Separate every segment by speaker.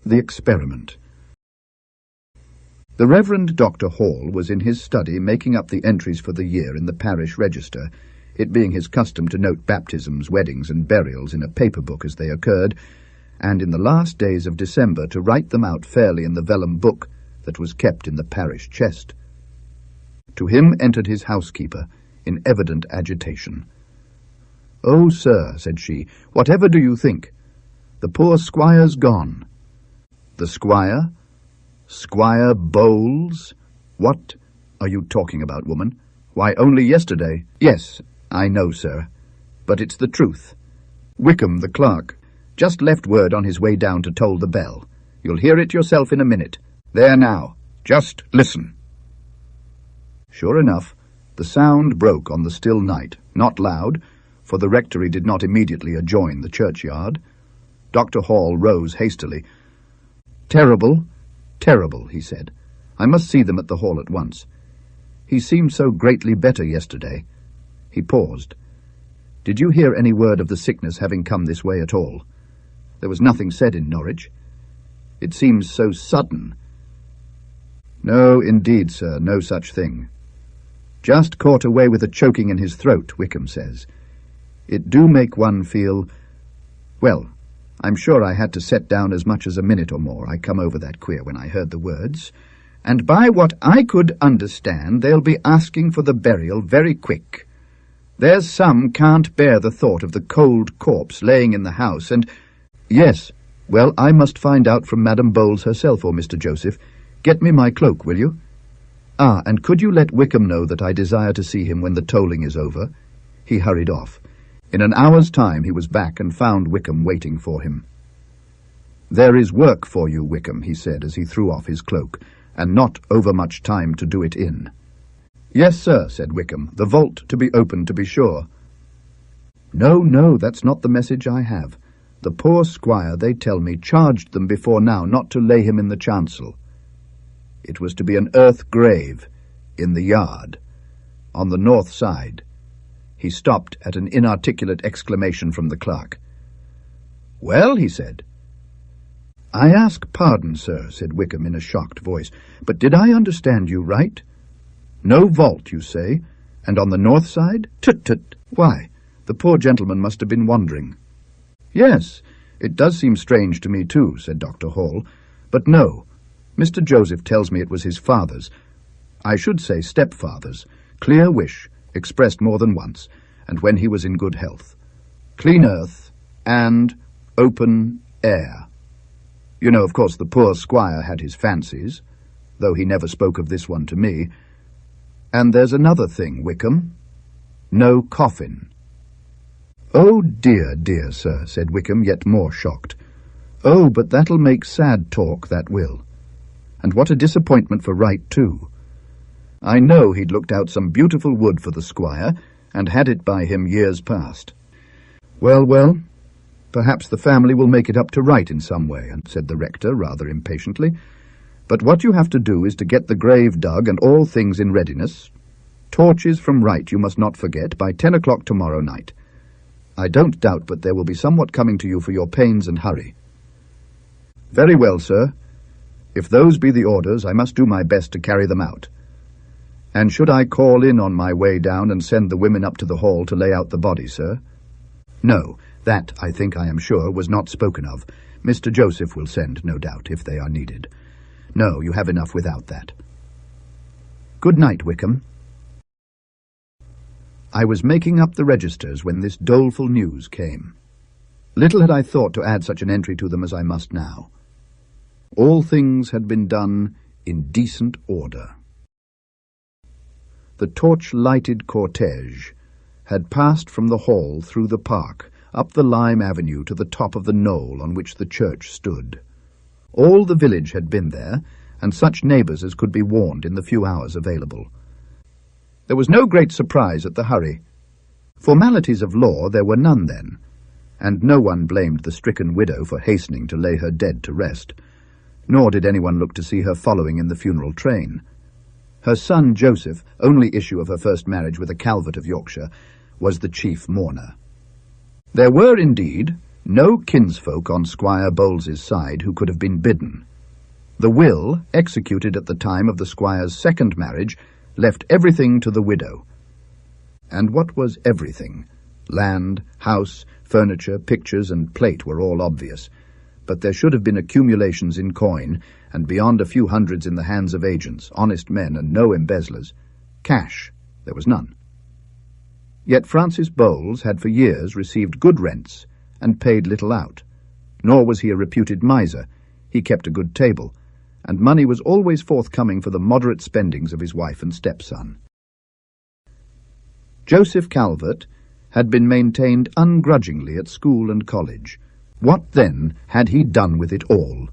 Speaker 1: The Experiment. The Reverend Dr. Hall was in his study making up the entries for the year in the parish register, it being his custom to note baptisms, weddings and burials in a paper book as they occurred, and in the last days of December to write them out fairly in the vellum book that was kept in the parish chest. To him entered his housekeeper, in evident agitation. "Oh, sir," said she, "whatever do you think? The poor squire's gone." "The squire? Squire Bowles? What are you talking about, woman? Why, only yesterday—" "Yes, I know, sir, but it's the truth. Wickham, the clerk, just left word on his way down to toll the bell. You'll hear it yourself in a minute. There now, just listen." Sure enough, the sound broke on the still night, not loud, for the rectory did not immediately adjoin the churchyard. Dr. Hall rose hastily. "Terrible, terrible," he said. "I must see them at the hall at once. He seemed so greatly better yesterday." He paused. "Did you hear any word of the sickness having come this way at all? There was nothing said in Norwich. It seems so sudden." "No, indeed, sir, no such thing. Just caught away with a choking in his throat, Wickham says. It do make one feel— well, I'm sure I had to set down as much as a minute or more. I come over that queer when I heard the words. And by what I could understand, they'll be asking for the burial very quick. There's some can't bear the thought of the cold corpse laying in the house, and— Yes, well, I must find out from Madam Bowles herself, or Mr. Joseph. Get me my cloak, will you? Ah, and could you let Wickham know that I desire to see him when the tolling is over?" He hurried off. In an hour's time he was back and found Wickham waiting for him. "There is work for you, Wickham," he said as he threw off his cloak, "and not overmuch time to do it in." "Yes, sir," said Wickham, "the vault to be opened, to be sure." "No, no, that's not the message I have. The poor squire, they tell me, charged them before now not to lay him in the chancel. It was to be an earth grave, in the yard, on the north side." He stopped at an inarticulate exclamation from the clerk. "Well," he said. "I ask pardon, sir," said Wickham in a shocked voice, "but did I understand you right? No vault, you say, and on the north side? Tut, tut! Why, the poor gentleman must have been wondering." "Yes, it does seem strange to me too," said Dr. Hall, "but no. Mr. Joseph tells me it was his father's— I should say stepfather's— clear wish, expressed more than once, and when he was in good health. Clean earth and open air. You know, of course, the poor squire had his fancies, though he never spoke of this one to me. And there's another thing, Wickham. No coffin." "Oh, dear, dear, sir," said Wickham, yet more shocked. "Oh, but that'll make sad talk, that will. And what a disappointment for Wright, too. I know he'd looked out some beautiful wood for the squire, and had it by him years past. Well, well, perhaps the family will make it up to Wright in some way," said the rector rather impatiently. "But what you have to do is to get the grave dug and all things in readiness. Torches from Wright you must not forget, by 10 o'clock tomorrow night. I don't doubt but there will be somewhat coming to you for your pains and hurry." "Very well, sir. If those be the orders, I must do my best to carry them out. And should I call in on my way down and send the women up to the hall to lay out the body, sir?" "No, that, I think I am sure, was not spoken of. Mr. Joseph will send, no doubt, if they are needed. No, you have enough without that. Good night, Wickham." I was making up the registers when this doleful news came. Little had I thought to add such an entry to them as I must now. All things had been done in decent order. The torch-lighted cortege had passed from the hall through the park, up the lime avenue to the top of the knoll on which the church stood. All the village had been there, and such neighbours as could be warned in the few hours available. There was no great surprise at the hurry. Formalities of law there were none then, and no one blamed the stricken widow for hastening to lay her dead to rest, nor did anyone look to see her following in the funeral train. Her son Joseph, only issue of her first marriage with a Calvert of Yorkshire, was the chief mourner. There were, indeed, No kinsfolk on Squire Bowles's side who could have been bidden. The will, executed at the time of the squire's second marriage, left everything to the widow. And what was everything? Land, house, furniture, pictures, and plate were all obvious, but there should have been accumulations in coin, and beyond a few hundreds in the hands of agents, honest men, and no embezzlers. Cash, there was none. Yet Francis Bowles had for years received good rents and paid little out. Nor was he a reputed miser. He kept a good table, and money was always forthcoming for the moderate spendings of his wife and stepson. Joseph Calvert had been maintained ungrudgingly at school and college. What, then, had he done with it all?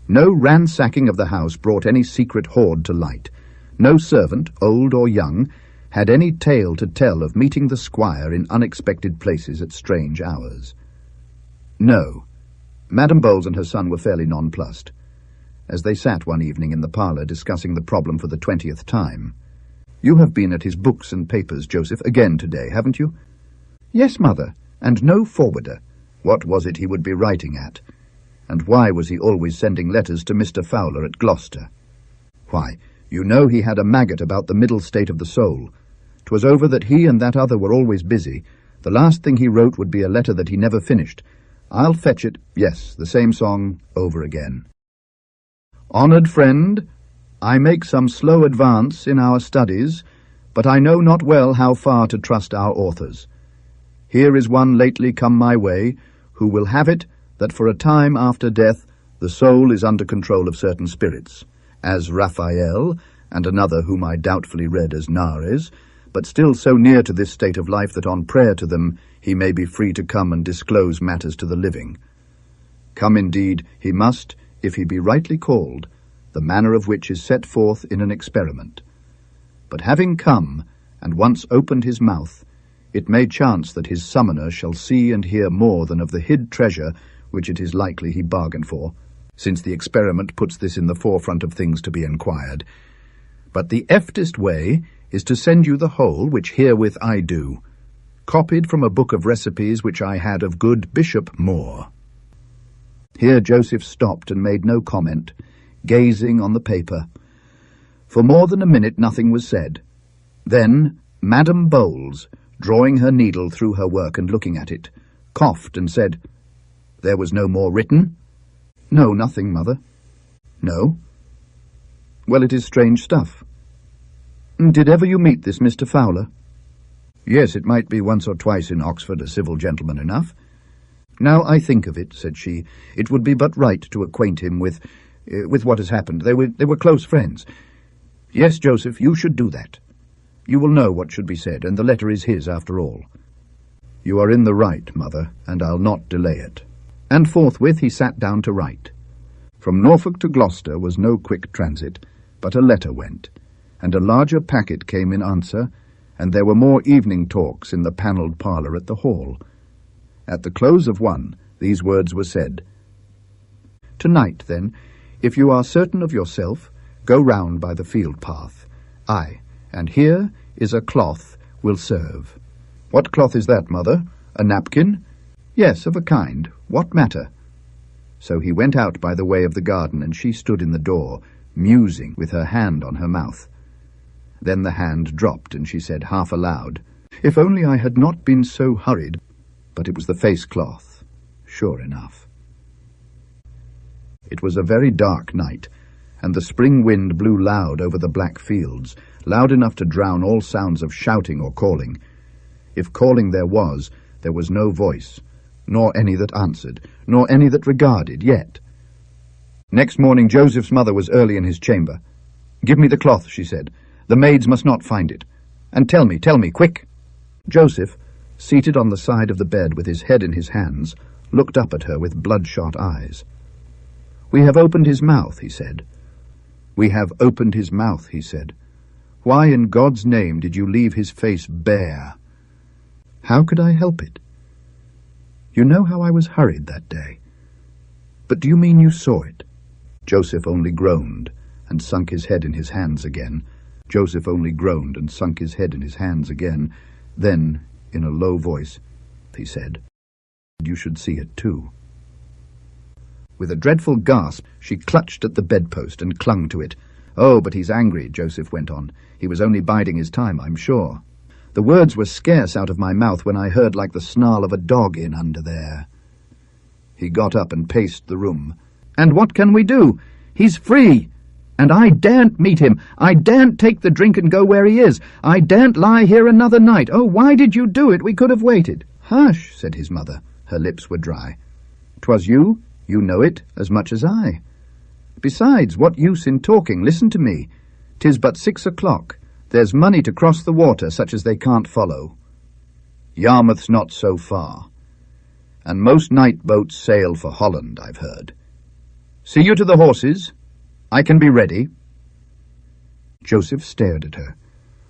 Speaker 1: No ransacking of the house brought any secret hoard to light. No servant, old or young, had any tale to tell of meeting the squire in unexpected places at strange hours. No, Madame Bowles and her son were fairly nonplussed, as they sat one evening in the parlour discussing the problem for the 20th time. "You have been at his books and papers, Joseph, again today, haven't you?" "Yes, mother, and no forwarder." What was it he would be writing at? And why was he always sending letters to Mr. Fowler at Gloucester? Why, you know he had a maggot about the middle state of the soul. 'Twas over that he and that other were always busy. The last thing he wrote would be a letter that he never finished. "I'll fetch it," yes, the same song over again. "Honoured friend, I make some slow advance in our studies, but I know not well how far to trust our authors. Here is one lately come my way, who will have it that for a time after death the soul is under control of certain spirits, as Raphael, and another whom I doubtfully read as Nares, but still so near to this state of life that on prayer to them he may be free to come and disclose matters to the living. Come indeed he must, if he be rightly called, the manner of which is set forth in an experiment. But having come, and once opened his mouth, it may chance that his summoner shall see and hear more than of the hid treasure which it is likely he bargained for, since the experiment puts this in the forefront of things to be enquired. But the eftest way is to send you the whole, which herewith I do, copied from a book of recipes which I had of good Bishop Moore." Here Joseph stopped and made no comment, gazing on the paper. For more than a minute nothing was said. Then Madame Bowles, drawing her needle through her work and looking at it, coughed and said, "There was no more written?" "No, nothing, mother." "No? Well, it is strange stuff. Did ever you meet this Mr. Fowler?" "Yes, it might be once or twice in Oxford, a civil gentleman enough." "Now I think of it," said she, "it would be but right to acquaint him with what has happened. They were close friends." "Yes, Joseph, you should do that. You will know what should be said, and the letter is his after all." "You are in the right, mother, and I'll not delay it." And forthwith he sat down to write. From Norfolk to Gloucester was no quick transit, but a letter went, and a larger packet came in answer, and there were more evening talks in the panelled parlour at the hall. At the close of one, these words were said: "Tonight, then, if you are certain of yourself, go round by the field path. Aye, and here is a cloth will serve." "What cloth is that, mother? A napkin?" "Yes, of a kind. What matter?" So he went out by the way of the garden, and she stood in the door, musing, with her hand on her mouth. Then the hand dropped, and she said half aloud, "If only I had not been so hurried." But it was the face cloth, sure enough. It was a very dark night, and the spring wind blew loud over the black fields, loud enough to drown all sounds of shouting or calling. If calling there was no voice, nor any that answered, nor any that regarded yet. Next morning Joseph's mother was early in his chamber. "Give me the cloth," she said. "The maids must not find it. And tell me, quick." Joseph, seated on the side of the bed with his head in his hands, looked up at her with bloodshot eyes. "We have opened his mouth," he said. "We have opened his mouth," he said. "Why in God's name did you leave his face bare?" "How could I help it? You know how I was hurried that day. But do you mean you saw it?" Joseph only groaned and sunk his head in his hands again. Joseph only groaned and sunk his head in his hands again. Then, in a low voice, he said, You should see it too." With a dreadful gasp, she clutched at the bedpost and clung to it. "Oh, but he's angry," Joseph went on. "He was only biding his time, I'm sure. The words were scarce out of my mouth when I heard like the snarl of a dog in under there." He got up and paced the room. "And what can we do? He's free! And I daren't meet him. I daren't take the drink and go where he is. I daren't lie here another night. Oh, why did you do it? We could have waited." "Hush," said his mother. Her lips were dry. "'Twas you. You know it as much as I. Besides, what use in talking? Listen to me. 'Tis but 6 o'clock. There's money to cross the water, such as they can't follow. Yarmouth's not so far. And most night boats sail for Holland, I've heard. See you to the horses. I can be ready." Joseph stared at her.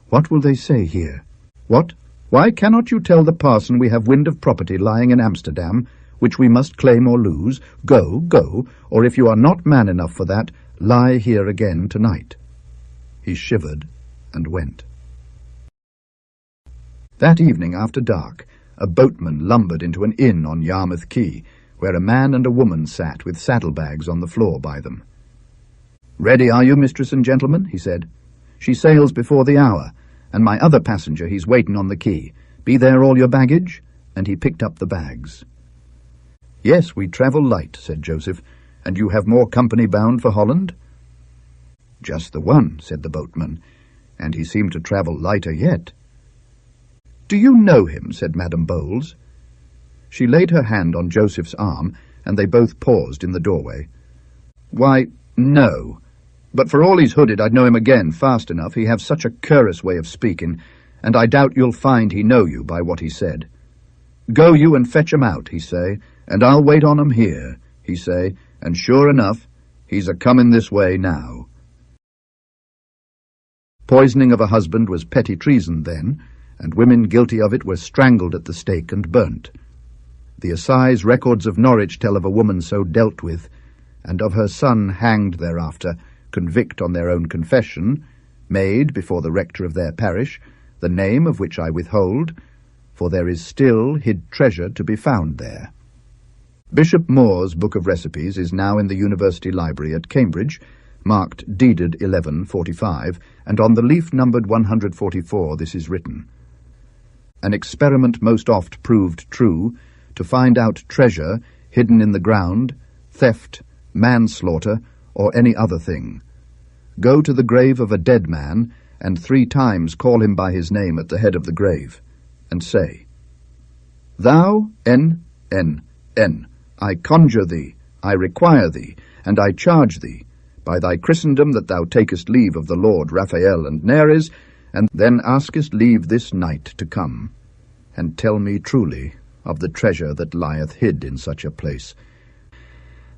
Speaker 1: "What will they say here? What? Why cannot you tell the parson we have wind of property lying in Amsterdam, which we must claim or lose? Go, go, or if you are not man enough for that, lie here again tonight." He shivered and went. That evening after dark, a boatman lumbered into an inn on Yarmouth Quay, where a man and a woman sat with saddlebags on the floor by them. "Ready are you, mistress and gentlemen?" he said. "She sails before the hour, and my other passenger, he's waiting on the quay. Be there all your baggage?" And he picked up the bags. "Yes, we travel light," said Joseph. "And you have more company bound for Holland?" "Just the one," said the boatman, "and he seemed to travel lighter yet." "Do you know him?" said Madame Bowles. She laid her hand on Joseph's arm, and they both paused in the doorway. "Why, no. But for all he's hooded, I'd know him again fast enough. He have such a cur'ous way of speaking, and I doubt you'll find he know you by what he said. 'Go you and fetch 'em out,' he say, 'and I'll wait on 'em here,' he say, and sure enough, he's a-comin' this way now." Poisoning of a husband was petty treason then, and women guilty of it were strangled at the stake and burnt. The assize records of Norwich tell of a woman so dealt with, and of her son hanged thereafter, convict on their own confession, made before the rector of their parish, the name of which I withhold, for there is still hid treasure to be found there. Bishop Moore's Book of Recipes is now in the University Library at Cambridge, marked Deeded 1145, and on the leaf numbered 144 this is written: "An experiment most oft proved true, to find out treasure hidden in the ground, theft, manslaughter, or any other thing. Go to the grave of a dead man, and 3 times call him by his name at the head of the grave, and say, 'Thou, N, N, N, I conjure thee, I require thee, and I charge thee, by thy Christendom that thou takest leave of the Lord Raphael and Neres, and then askest leave this night to come, and tell me truly of the treasure that lieth hid in such a place.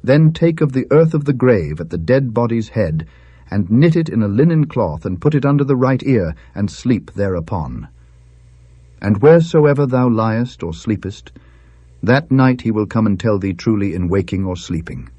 Speaker 1: Then take of the earth of the grave at the dead body's head, and knit it in a linen cloth, and put it under the right ear, and sleep thereupon. And wheresoever thou liest or sleepest, that night he will come and tell thee truly in waking or sleeping.